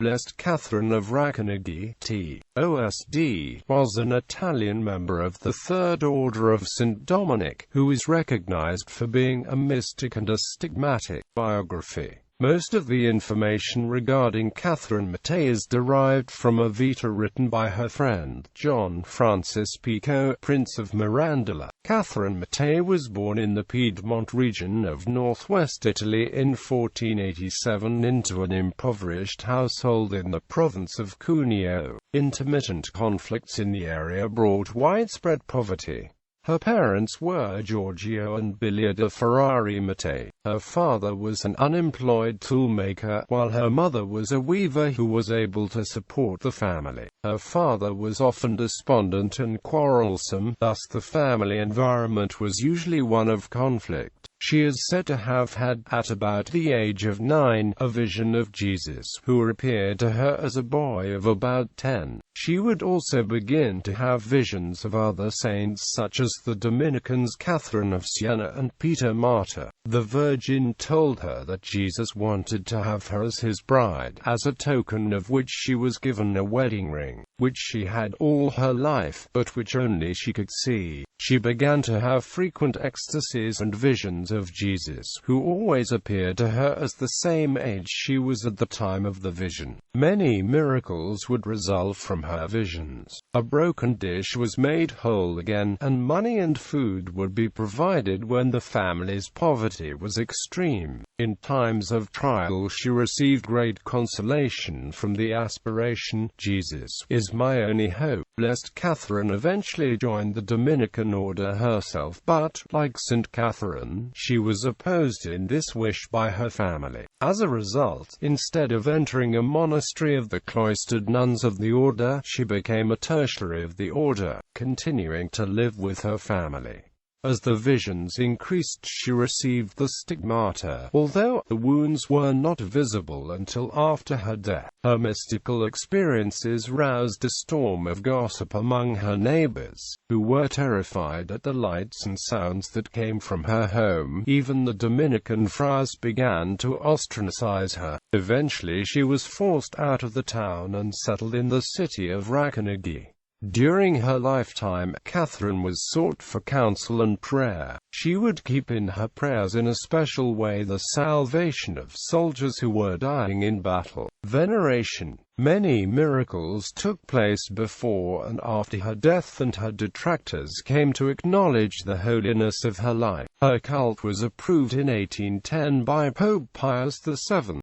Blessed Catherine of Racconigi, T.O.S.D, was an Italian member of the Third Order of St.Dominic, who is recognized for being a mystic and a stigmatic. Biography. Most of the information regarding Catherine Mattei is derived from a vita written by her friend, John Francis Pico, Prince of Mirandola. Catherine Mattei was born in the Piedmont region of northwest Italy in 1487 into an impoverished household in the province of Cuneo. Intermittent conflicts in the area brought widespread poverty. Her parents were Giorgio and Bilia Ferrari Mattei. Her father was an unemployed toolmaker, while her mother was a weaver who was able to support the family. Her father was often despondent and quarrelsome, thus the family environment was usually one of conflict. She is said to have had, at about the age of 9, a vision of Jesus, who appeared to her as a boy of about 10. She would also begin to have visions of other saints such as the Dominicans Catherine of Siena and Peter Martyr. The Virgin told her that Jesus wanted to have her as his bride, as a token of which she was given a wedding ring, which she had all her life, but which only she could see. She began to have frequent ecstasies and visions of Jesus, who always appeared to her as the same age she was at the time of the vision. Many miracles would result from her visions. A broken dish was made whole again, and money and food would be provided when the family's poverty was extreme. In times of trial she received great consolation from the aspiration, "Jesus is my only hope." Blessed Catherine eventually joined the Dominican order herself, but, like St. Catherine, she was opposed in this wish by her family. As a result, instead of entering a monastery of the cloistered nuns of the order, she became a tertiary of the order, continuing to live with her family. As the visions increased, she received the stigmata, although the wounds were not visible until after her death. Her mystical experiences roused a storm of gossip among her neighbors, who were terrified at the lights and sounds that came from her home. Even the Dominican friars began to ostracize her. Eventually she was forced out of the town and settled in the city of Racconigi. During her lifetime, Catherine was sought for counsel and prayer. She would keep in her prayers in a special way the salvation of soldiers who were dying in battle. Veneration. Many miracles took place before and after her death, and her detractors came to acknowledge the holiness of her life. Her cult was approved in 1810 by Pope Pius VII.